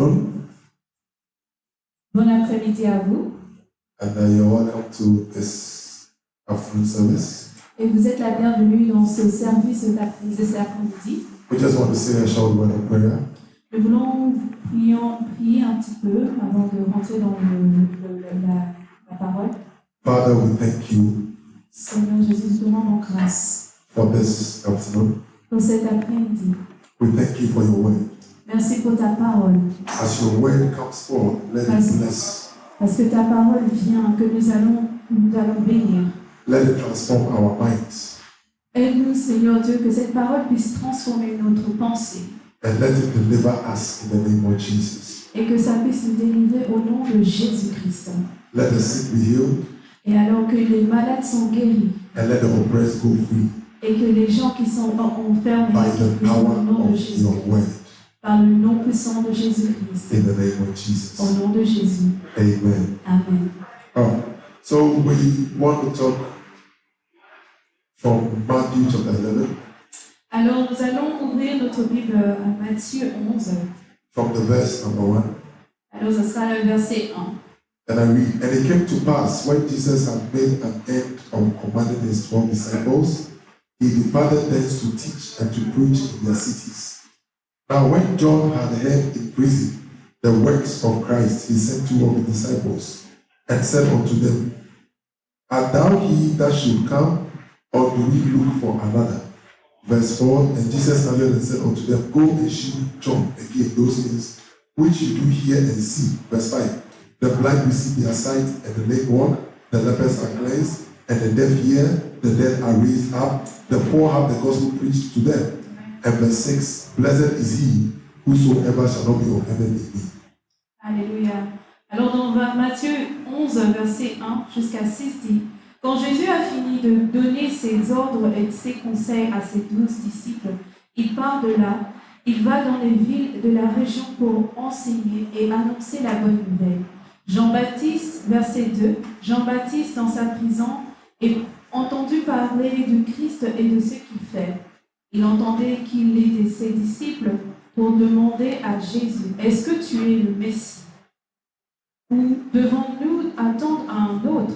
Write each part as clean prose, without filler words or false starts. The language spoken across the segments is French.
afternoon. Bon après-midi à vous. And you're welcome to this afternoon service. Et vous êtes la bienvenue dans ce service de cet après-midi. We just want to say a short word of prayer. Nous voulons prier un petit peu avant de rentrer dans la parole. Father, we thank you Seigneur Jésus, nous te rendons grâce for this afternoon. pour cet après-midi. We thank you for your word. Merci pour ta parole. As your word comes forth, let it bless. Parce que ta parole vient, que nous allons bénir. Let it transform our minds. Aide-nous, Seigneur Dieu, que cette parole puisse transformer notre pensée. And let it deliver us in the name of Jesus. Et que ça puisse nous délivrer au nom de Jésus-Christ. Let the sick be healed. Et alors que les malades sont guéris. And let the oppressed go free. Et que les gens qui sont enfermés By the puissent power au nom de of Jésus. your word. Par le nom puissant de Jésus-Christ. In the name of Jesus. Au nom de Jésus. Amen. Amen. So we want to talk from Matthew chapter 11. Alors nous allons ouvrir notre Bible à Matthieu 11. From the verse number 1. Alors ce sera le verset 1. And I read, and it came to pass when Jesus had made an end of commanding his 12 disciples, he departed thence to teach and to preach in their cities. Now when John had heard in prison the works of Christ, he sent 2 of his disciples, and said unto them, Art thou he that should come, or do we look for another? Verse 4, and Jesus answered and said unto them, Go and shew John again those things which you do hear and see. Verse 5, the blind receive their sight, and the lame walk, the lepers are cleansed, and the deaf hear, the dead are raised up, the poor have the gospel preached to them. And verse 6, blessed is he whosoever shall not be offended in me. Alléluia. Alors dans Matthieu 11, verset 1 jusqu'à 6 dit, quand Jésus a fini de donner ses ordres et ses conseils à ses 12 disciples, il part de là, il va dans les villes de la région pour enseigner et annoncer la bonne nouvelle. Jean-Baptiste, verset 2, Jean-Baptiste dans sa prison et entendu parler du Christ et de ce qu'il fait. Il entendait qu'il était ses disciples pour demander à Jésus, est-ce que tu es le Messie? Ou devons-nous attendre un autre?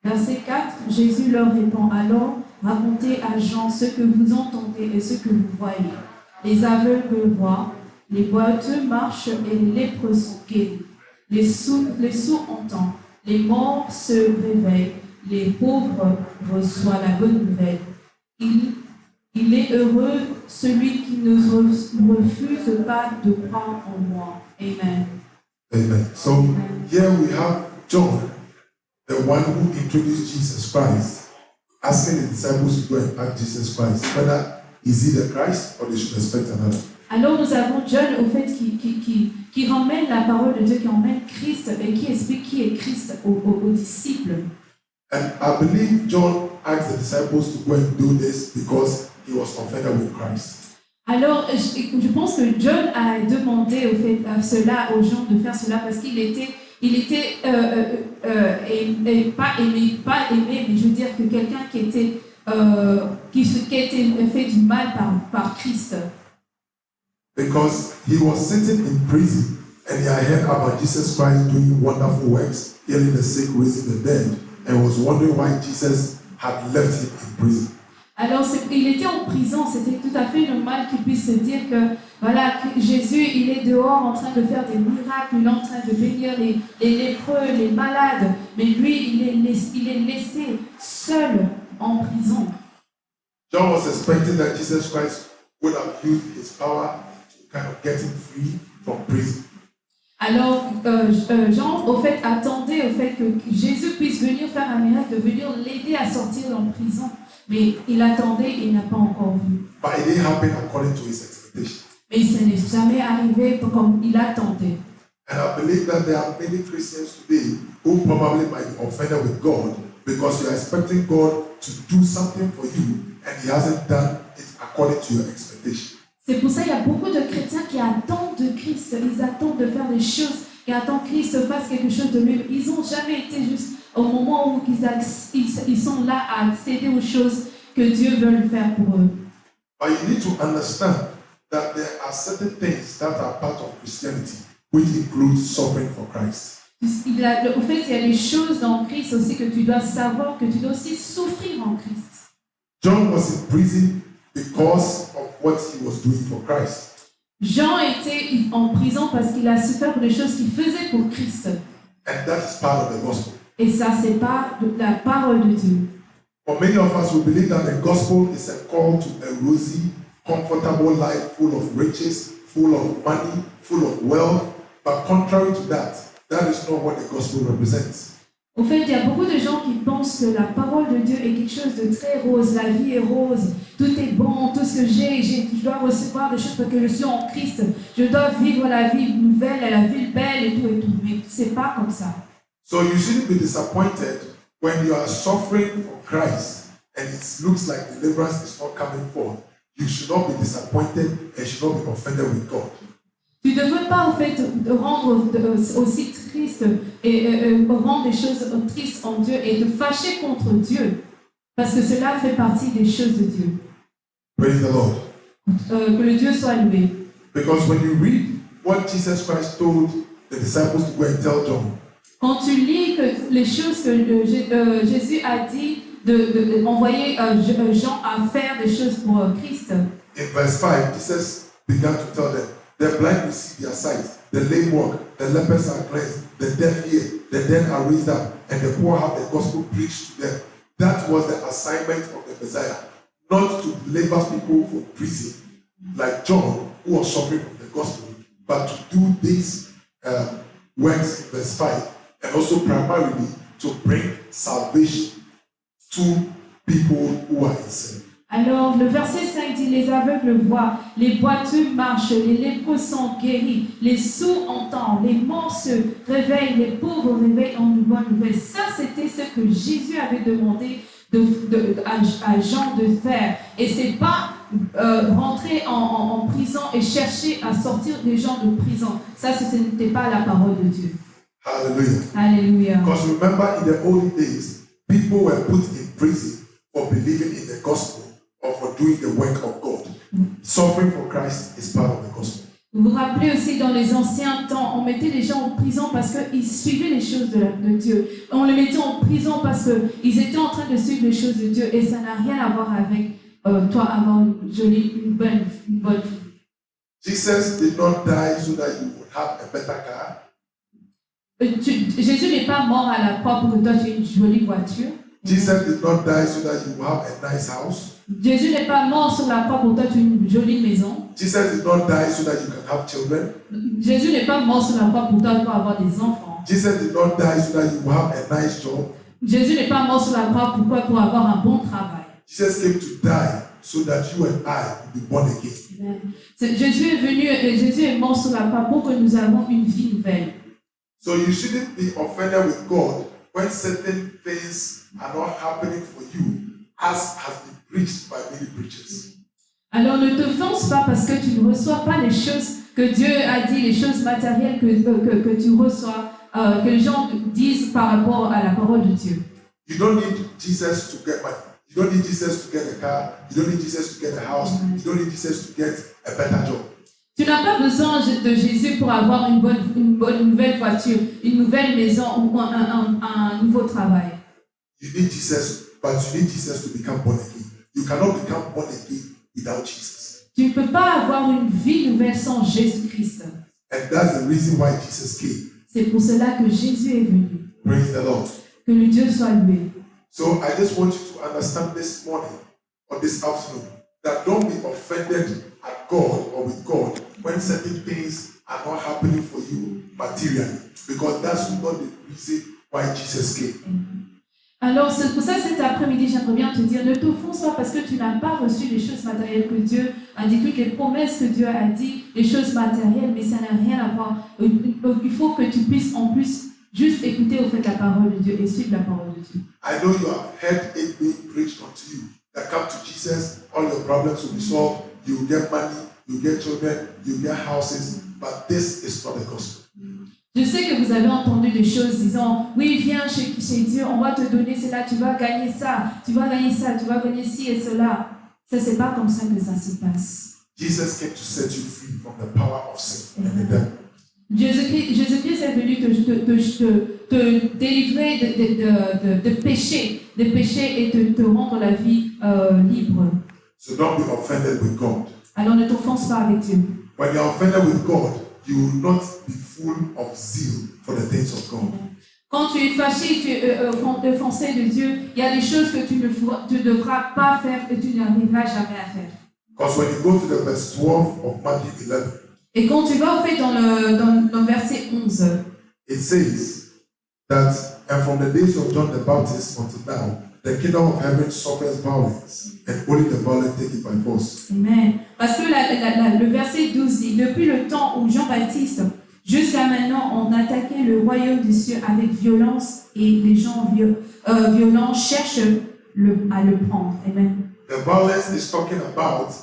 Verset 4, Jésus leur répond, alors racontez à Jean ce que vous entendez et ce que vous voyez. Les aveugles voient, les boiteux marchent et les lépreux sont guéris. Les sourds entendent, les morts se réveillent, les pauvres reçoivent la bonne nouvelle. Il est heureux celui qui ne refuse pas de croire en moi. Amen. Amen. So here we have John, the one who introduced Jesus Christ, asking the disciples to go and ask Jesus Christ whether is he the Christ or they should expect another. Alors nous avons John au fait qui ramène la parole de Dieu, qui emmène Christ et qui explique qui est Christ aux disciples. And I believe John asked the disciples to go and do this because he was offended with Christ. Alors je pense que John a demandé au fait cela aux gens de faire cela parce qu'il était pas aimé, mais je veux dire que quelqu'un qui était fait du mal par Christ. Because he was sitting in prison and he had heard about Jesus Christ doing wonderful works, healing the sick, raising the dead, and was wondering why Jesus had left him in prison. Alors il était en prison, c'était tout à fait normal qu'il puisse se dire que voilà, que Jésus il est dehors en train de faire des miracles, il est en train de bénir les lépreux, les malades, mais lui il est laissé seul en prison. John was expecting that Jesus Christ would have used his power to kind of get him free from prison. Alors Jean au fait attendait au fait que Jésus puisse venir faire un miracle, de venir l'aider à sortir en prison. Mais il attendait et il n'a pas encore vu. But it didn't happen according to his expectation. Mais ça n'est jamais arrivé comme il attendait. And I believe that there are many Christians today who probably might be offended with God because you are expecting God to do something for you and he hasn't done it according to your expectation. C'est pour ça qu'il y a beaucoup de chrétiens qui attendent de Christ. Ils attendent de faire des choses, qui attendent que Christ fasse quelque chose de lui. Ils n'ont jamais été juste au moment où ils sont là à accéder aux choses que Dieu veut faire pour eux. But you need to understand that there are certain things that are part of Christianity which includes suffering for Christ. Au fait, il y a des choses dans Christ aussi que tu dois savoir, que tu dois aussi souffrir en Christ. John was in prison because of what he was doing for Christ. Jean était en prison parce qu'il a souffert pour des choses qu'il faisait pour Christ. And that is part of the gospel. Et ça, c'est pas la parole de Dieu. For many of us, we believe that the gospel is a call to a rosy, comfortable life full of riches, full of money, full of wealth. But contrary to that, that is not what the gospel represents. Au fait, il y a beaucoup de gens qui pensent que la parole de Dieu est quelque chose de très rose. La vie est rose, tout est bon, tout ce que je dois recevoir des choses parce que je suis en Christ. Je dois vivre la vie nouvelle, la vie belle et tout et tout. Mais c'est pas comme ça. So you shouldn't be disappointed when you are suffering for Christ and it looks like deliverance is not coming forth. You should not be disappointed and should not be offended with God. Tu ne veux pas, en fait, rendre aussi triste et rendre des choses tristes en Dieu et te fâcher contre Dieu. Parce que cela fait partie des choses de Dieu. Praise the Lord. Que le Dieu soit loué. Because when you read what Jesus Christ told the disciples to go and tell John, Quand tu lis que les choses que Jésus a dit d'envoyer Jean à faire des choses pour Christ. in verse 5, Jesus began to tell them, the blind receive their sight, the lame walk, the lepers are cleansed, the deaf hear, the dead are raised up, and the poor have the gospel preached to them. That was the assignment of the Messiah, not to deliver people from prison, like John, who was suffering from the gospel, but to do these works in verse 5, and also primarily to bring salvation to people who are in sin. Alors, le verset 5 dit, les aveugles voient, les boiteux marchent, les lépreux sont guéris, les sourds entendent, les morts se réveillent, les pauvres réveillent en une bonne nouvelle. Ça, c'était ce que Jésus avait demandé à Jean de faire. Et c'est pas rentrer en prison et chercher à sortir des gens de prison. Ça, ce n'était pas la parole de Dieu. Hallelujah. Alléluia. Because remember, in the old days, people were put in prison for believing in the gospel or for doing the work of God. Suffering for Christ is part of the gospel. Vous vous rappelez aussi, dans les anciens temps, on mettait les gens en prison parce qu'ils suivaient les choses de Dieu. On les mettait en prison parce qu'ils étaient en train de suivre les choses de Dieu. Et ça n'a rien à voir avec toi avoir une bonne vie. Jesus did not die so that you would have a better car. Jésus n'est pas mort à la croix pour que toi tu aies une jolie voiture. Jesus did not die so that you will have a nice house. Jésus n'est pas mort sur la croix pour toi tu aies une jolie maison. Jesus did not die so that you can have children. Jésus n'est pas mort sur la croix pour toi pour avoir des enfants. Jesus did not die so that you will have a nice job. Jésus n'est pas mort sur la croix pour avoir un bon travail. Jesus came to die so that you and I will be born again. Jésus est venu et Jésus est mort sur la croix pour que nous avons une vie nouvelle. So you shouldn't be offended with God when certain things are not happening for you, as has been preached by many preachers. Alors ne te force pas parce que tu ne reçois pas les choses que Dieu a dit, les choses matérielles que tu reçois, que les gens disent par rapport à la parole de Dieu. You don't need Jesus to get money. You don't need Jesus to get a car. You don't need Jesus to get a house. You don't need Jesus to get a better job. Tu n'as pas besoin de Jésus pour avoir une nouvelle voiture, une nouvelle maison ou un nouveau travail. You need Jesus, but you need Jesus to become born again. You cannot become born again without Jesus. Tu ne peux pas avoir une vie nouvelle sans Jésus-Christ. And that's the reason why Jesus came. C'est pour cela que Jésus est venu. Praise the Lord. Que le Dieu soit loué. So I just want you to understand this morning or this afternoon that don't be offended at God or with God when certain things are not happening for you materially, because that's not the reason why Jesus came. Alors, c'est pour ça, cet après-midi, j'aimerais bien te dire, ne t'offense pas parce que tu n'as pas reçu les choses matérielles que Dieu a dit, toutes les promesses que Dieu a dit, les choses matérielles, mais ça n'a rien à voir. Il faut que tu puisses en plus juste écouter au fait la parole de Dieu et suivre la parole de Dieu. I know you have heard it being preached unto you that come to Jesus, all your problems will be solved, you will get money, you will get children, you will get houses, but this is not the gospel. Je sais que vous avez entendu des choses disant, oui, viens chez Dieu, on va te donner cela, tu vas gagner ça, tu vas gagner ça, tu vas gagner ci et cela. Ça, c'est pas comme ça que ça se passe. Jesus came to set you free from the power of sin and the devil. Jésus-Christ est venu te délivrer de péché et te rendre la vie libre. So don't be offended with God. Alors ne t'offense pas avec Dieu. When you're offended with God, you will not be full of zeal for the things of God. Quand tu es fâché, tu es offensé de Dieu, il y a des choses que tu ne devras pas faire et tu n'arriveras jamais à faire. Because when you go to the verse 12 of Matthew 11, Et quand tu vas au fait dans le verset 11, it says that, and from the days of John the Baptist until now, the kingdom of heaven suffers violence, and only the violent take it by force. Amen. Parce que le verset 12 dit, depuis le temps où Jean-Baptiste, jusqu'à maintenant, on attaquait le royaume des cieux avec violence et les gens violents cherchent à le prendre. Amen. The violence is talking about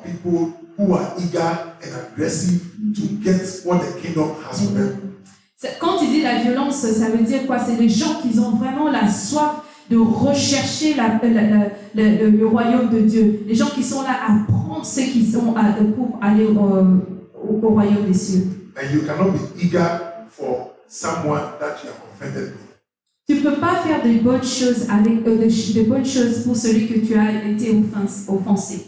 people who are eager and aggressive to get what the kingdom has for them. Quand il dit la violence, ça veut dire quoi? C'est les gens qui ont vraiment la soif de rechercher le royaume de Dieu. Les gens qui sont là à prendre ce qu'ils ont pour aller au royaume des cieux. And you cannot be eager for someone that you are offended with. Tu ne peux pas faire des bonnes choses avec des bonnes choses pour celui que tu as été offensé.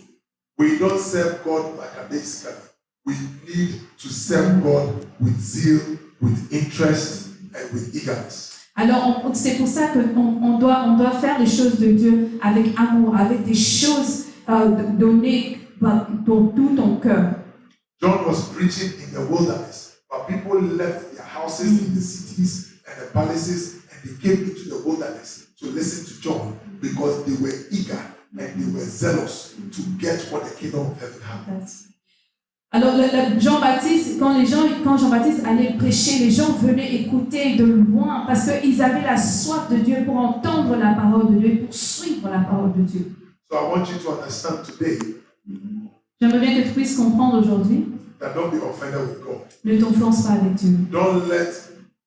We don't serve God lackadaisically. We need to serve God with zeal, with interest, and with eagerness. Alors, c'est pour ça qu'on doit faire les choses de Dieu avec amour, avec des choses données pour tout ton cœur. John was preaching in the wilderness, but people left their houses in the cities and the palaces, and they came into the wilderness to listen to John because they were eager and they were zealous to get what the kingdom of heaven had. Alors, Jean-Baptiste, quand Jean-Baptiste allait prêcher, les gens venaient écouter de loin parce qu'ils avaient la soif de Dieu pour entendre la parole de Dieu, pour suivre la parole de Dieu. So I want you to understand today J'aimerais bien que tu puisses comprendre aujourd'hui, that don't be offended with God. ne t'offense pas avec Dieu. Don't let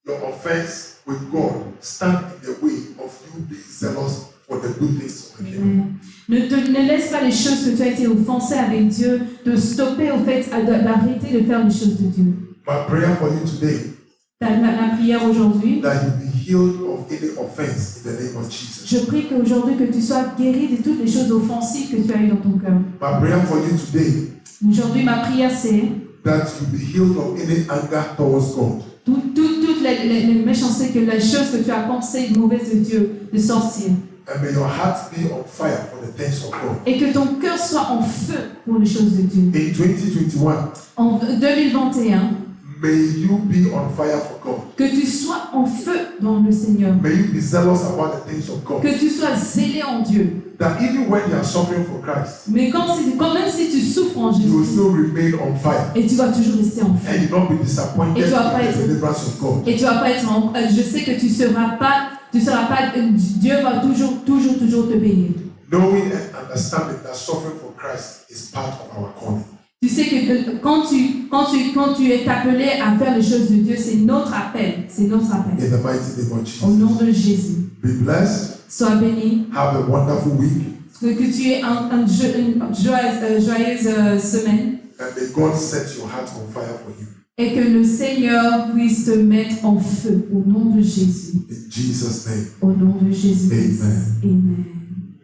your offense with God stand in the way of you being zealous for the good things of the kingdom. Ne laisse pas les choses que tu as été offensé avec Dieu te stopper au fait d'arrêter de faire les choses de Dieu. My prayer for you today, Ma prière aujourd'hui, that you be healed of any offense in the name of Jesus. je prie qu'aujourd'hui que tu sois guéri de toutes les choses offensives que tu as eues dans ton cœur. My prayer for you today, Aujourd'hui, ma prière c'est that you be healed of any anger towards God. toutes les méchancetés, que les choses que tu as pensées mauvaises de Dieu, de sortir. And may your heart be on fire for the things of God. Et que ton cœur soit en feu pour les choses de Dieu. In 2021, En 2021, may you be on fire for God. que tu sois en feu dans le Seigneur. May you be zealous about the things of God. Que tu sois zélé en Dieu. That even when you are suffering for Christ, Mais quand même si tu souffres en you will Jésus, still remain on fire. et tu vas toujours rester en feu. And you don't be disappointed Et in tu vas pas the être- deliverance of God. Et tu vas pas être je sais que tu seras pas, Dieu va toujours te bénir. Knowing and understanding that suffering for Christ is part of our calling. Tu sais que quand tu es appelé à faire les choses de Dieu, c'est notre appel. C'est notre appel. In the mighty name of Au Jesus. nom de Jésus. Be blessed. Sois béni. Have a wonderful week. Que tu aies une joyeuse semaine. And may God set your heart on fire for you. Et que le Seigneur puisse te mettre en feu. Au nom de Jésus. In Jesus' name. Au nom de Jésus. Amen. Amen.